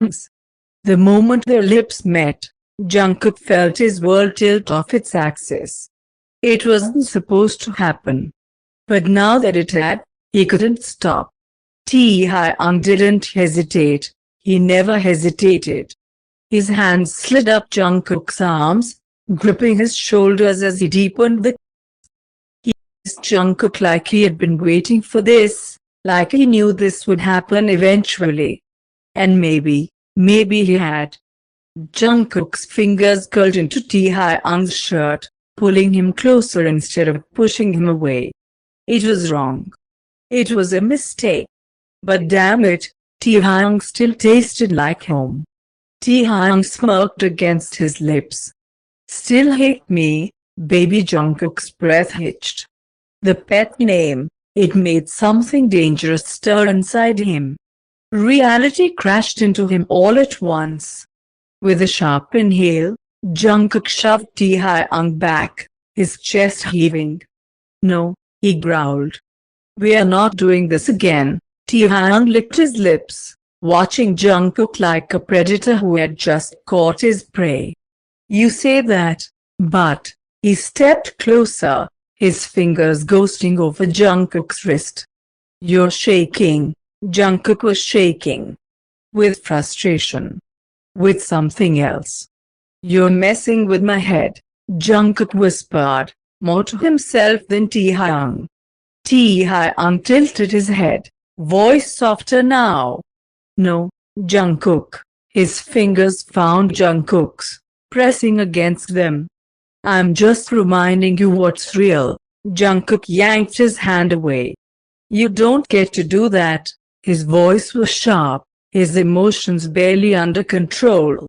The moment their lips met, Jungkook felt his world tilt off its axis. It wasn't supposed to happen. But now that it had, he couldn't stop. Taehyung didn't hesitate. He never hesitated. His hands slid up Jungkook's arms, gripping his shoulders as he deepened the kiss. He kissed Jungkook like he had been waiting for this, like he knew this would happen eventually. And maybe he had. Jungkook's fingers curled into Taehyung's shirt, pulling him closer instead of pushing him away. It was wrong. It was a mistake. But damn it, Taehyung still tasted like home. Taehyung smirked against his lips. Still hate me, baby. Jungkook's breath hitched. The pet name, it made something dangerous stir inside him. Reality crashed into him all at once. With a sharp inhale, Jungkook shoved Taehyung back, his chest heaving. No, he growled. We're not doing this again. Taehyung licked his lips, watching Jungkook like a predator who had just caught his prey. You say that, but he stepped closer, his fingers ghosting over Jungkook's wrist. You're shaking. Jungkook was shaking. With frustration. With something else. You're messing with my head, Jungkook whispered, more to himself than Taehyung. Taehyung tilted his head, voice softer now. No, Jungkook. His fingers found Jungkook's, pressing against them. I'm just reminding you what's real. Jungkook yanked his hand away. You don't get to do that. His voice was sharp, his emotions barely under control.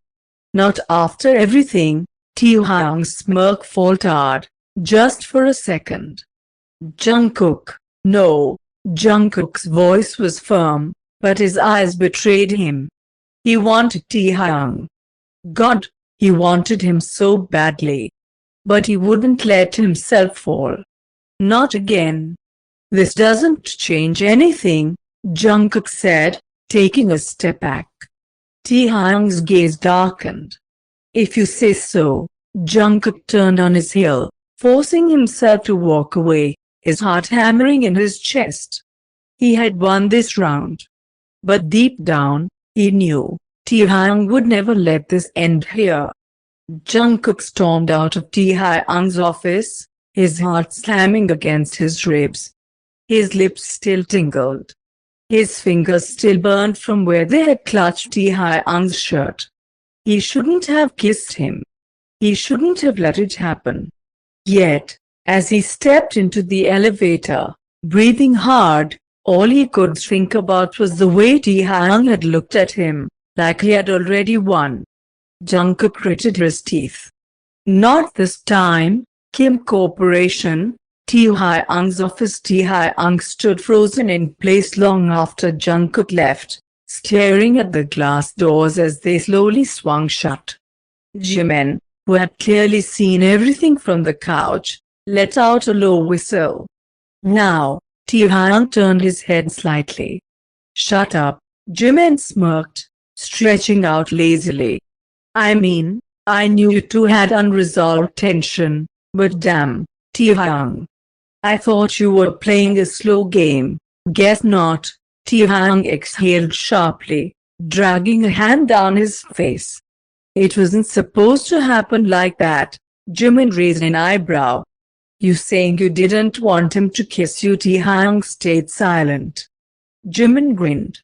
Not after everything, Taehyung's smirk faltered, just for a second. Jungkook, no. Jungkook's voice was firm, but his eyes betrayed him. He wanted Taehyung. God, he wanted him so badly. But he wouldn't let himself fall. Not again. This doesn't change anything, Jungkook said, taking a step back. Taehyung's gaze darkened. If you say so. Jungkook turned on his heel, forcing himself to walk away, his heart hammering in his chest. He had won this round. But deep down, he knew, Taehyung would never let this end here. Jungkook stormed out of Taehyung's office, his heart slamming against his ribs. His lips still tingled. His fingers still burned from where they had clutched Taehyung's shirt. He shouldn't have kissed him. He shouldn't have let it happen. Yet, as he stepped into the elevator, breathing hard, all he could think about was the way Taehyung had looked at him, like he had already won. Jungkook gritted his teeth. Not this time, Kim Corporation. Taehyung's office. Taehyung stood frozen in place long after Jungkook left, staring at the glass doors as they slowly swung shut. Jimin, who had clearly seen everything from the couch, let out a low whistle. Now, Taehyung turned his head slightly. Shut up, Jimin smirked, stretching out lazily. I mean, I knew you two had unresolved tension, but damn, Taehyung. I thought you were playing a slow game. Guess not. Taehyung exhaled sharply, dragging a hand down his face. It wasn't supposed to happen like that. Jimin raised an eyebrow. You saying you didn't want him to kiss you? Taehyung stayed silent. Jimin grinned.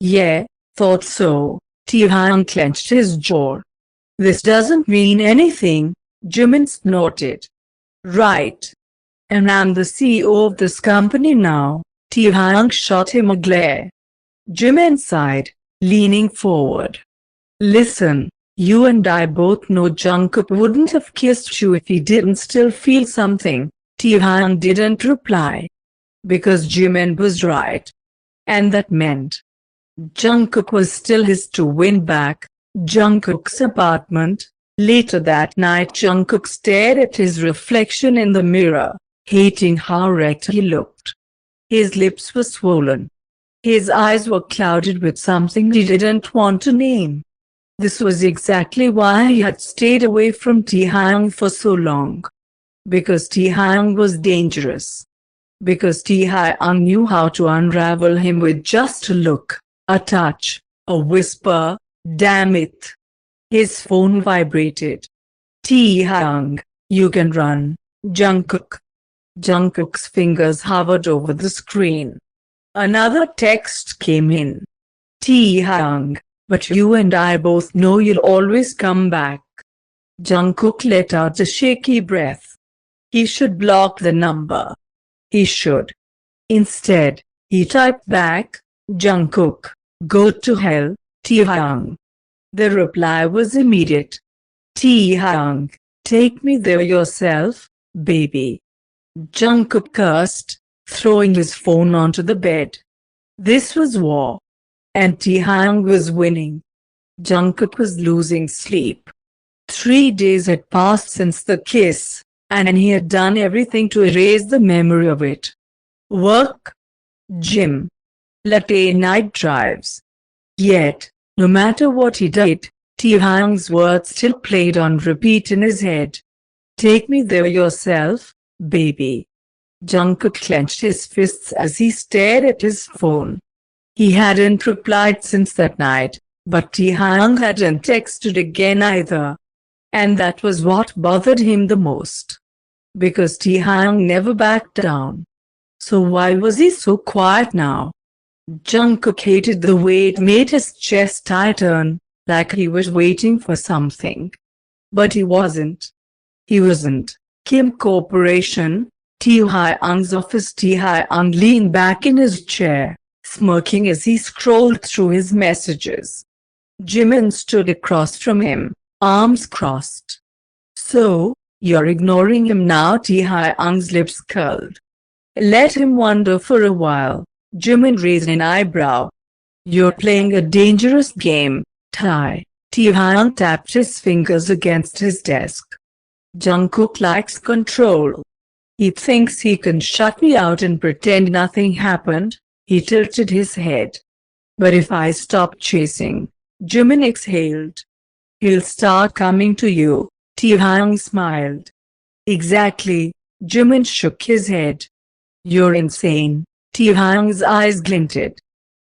Yeah, thought so. Taehyung clenched his jaw. This doesn't mean anything, Jimin snorted. Right. And I'm the CEO of this company now. Taehyung shot him a glare. Jimin sighed, leaning forward. Listen, you and I both know Jungkook wouldn't have kissed you if he didn't still feel something. Taehyung didn't reply. Because Jimin was right. And that meant Jungkook was still his to win back. Jungkook's apartment. Later that night, Jungkook stared at his reflection in the mirror, hating how wrecked he looked. His lips were swollen. His eyes were clouded with something he didn't want to name. This was exactly why he had stayed away from Taehyung for so long. Because Taehyung was dangerous. Because Taehyung knew how to unravel him with just a look, a touch, a whisper. Damn it. His phone vibrated. Taehyung, you can run, Jungkook. Jungkook's fingers hovered over the screen. Another text came in. Taehyung, but you and I both know you'll always come back. Jungkook let out a shaky breath. He should block the number. He should. Instead, he typed back, Jungkook, go to hell, Taehyung. The reply was immediate. Taehyung, take me there yourself, baby. Jungkook cursed, throwing his phone onto the bed. This was war. And Taehyung was winning. Jungkook was losing sleep. 3 days had passed since the kiss, and he had done everything to erase the memory of it. Work, gym, late night drives. Yet, no matter what he did, Taehyung's words still played on repeat in his head. Take me there yourself, baby. Jungkook clenched his fists as he stared at his phone. He hadn't replied since that night, but Taehyung hadn't texted again either. And that was what bothered him the most. Because Taehyung never backed down. So why was he so quiet now? Jungkook hated the way it made his chest tighten, like he was waiting for something. But he wasn't. He wasn't. Kim Corporation, Taehyung's office. Taehyung leaned back in his chair, smirking as he scrolled through his messages. Jimin stood across from him, arms crossed. So, you're ignoring him now? Taehyung's lips curled. Let him wonder for a while. Jimin raised an eyebrow. You're playing a dangerous game, Tae. Taehyung tapped his fingers against his desk. Jungkook likes control. He thinks he can shut me out and pretend nothing happened. He tilted his head. But if I stop chasing, Jimin exhaled. He'll start coming to you. Taehyung smiled. Exactly. Jimin shook his head. You're insane. Taehyung's eyes glinted.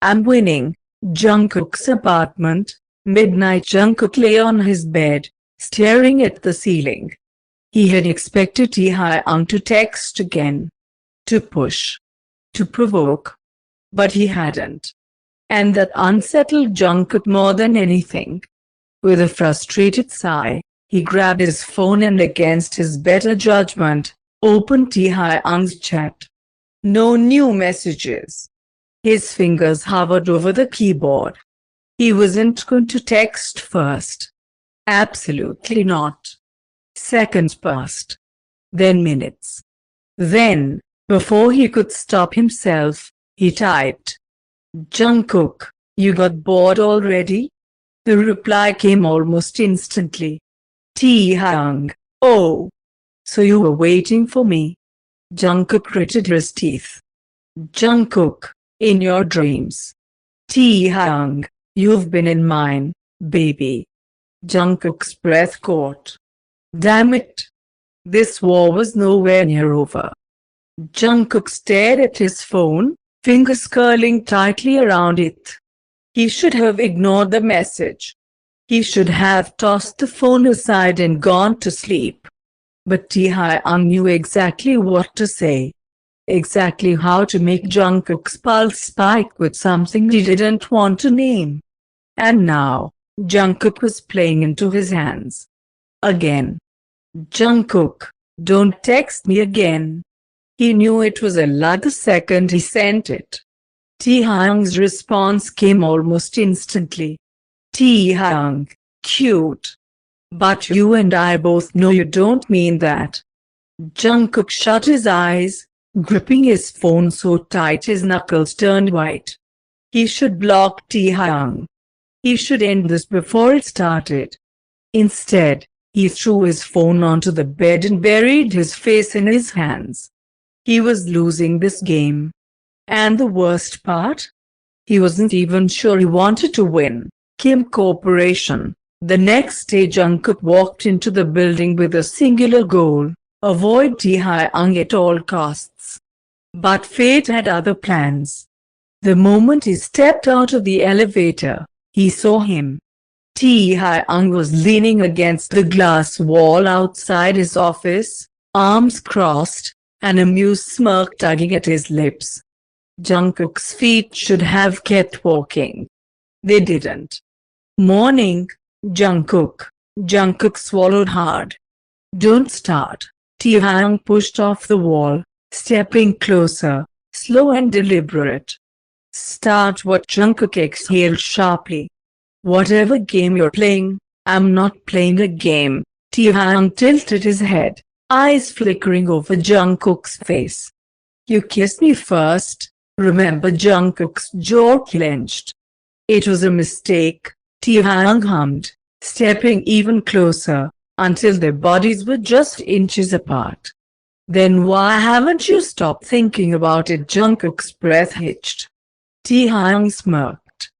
I'm winning. Jungkook's apartment. Midnight. Jungkook lay on his bed, staring at the ceiling. He had expected Taehyung to text again. To push. To provoke. But he hadn't. And that unsettled Jungkook more than anything. With a frustrated sigh, he grabbed his phone and, against his better judgment, opened Taehyung's chat. No new messages. His fingers hovered over the keyboard. He wasn't going to text first. Absolutely not. Seconds passed. Then minutes. Then, before he could stop himself, he typed. Jungkook, you got bored already? The reply came almost instantly. Taehyung, oh. So you were waiting for me? Jungkook gritted his teeth. Jungkook, in your dreams. Taehyung, you've been in mine, baby. Jungkook's breath caught. Damn it. This war was nowhere near over. Jungkook stared at his phone, fingers curling tightly around it. He should have ignored the message. He should have tossed the phone aside and gone to sleep. But Taehyung knew exactly what to say. Exactly how to make Jungkook's pulse spike with something he didn't want to name. And now, Jungkook was playing into his hands. Again. Jungkook, don't text me again. He knew it was a lie the second he sent it. Taehyung's response came almost instantly. Taehyung, cute. But you and I both know you don't mean that. Jungkook shut his eyes, gripping his phone so tight his knuckles turned white. He should block Taehyung. He should end this before it started. Instead, he threw his phone onto the bed and buried his face in his hands. He was losing this game. And the worst part? He wasn't even sure he wanted to win. Kim Corporation. The next day Jungkook walked into the building with a singular goal: avoid Taehyung at all costs. But fate had other plans. The moment he stepped out of the elevator, he saw him. Taehyung was leaning against the glass wall outside his office, arms crossed, an amused smirk tugging at his lips. Jungkook's feet should have kept walking. They didn't. Morning, Jungkook. Jungkook swallowed hard. Don't start. Taehyung pushed off the wall, stepping closer, slow and deliberate. Start what? Jungkook exhaled sharply. Whatever game you're playing, I'm not playing a game. Taehyung tilted his head, eyes flickering over Jungkook's face. You kissed me first, remember? Jungkook's jaw clenched. It was a mistake, Taehyung hummed, stepping even closer, until their bodies were just inches apart. Then why haven't you stopped thinking about it? Jungkook's breath hitched. Taehyung smirked.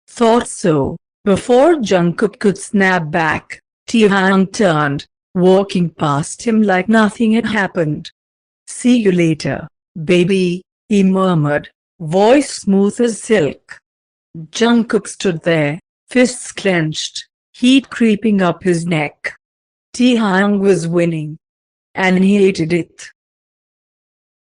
Thought so. Before Jungkook could snap back, Taehyung turned, walking past him like nothing had happened. See you later, baby, he murmured, voice smooth as silk. Jungkook stood there, fists clenched, heat creeping up his neck. Taehyung was winning. And he hated it.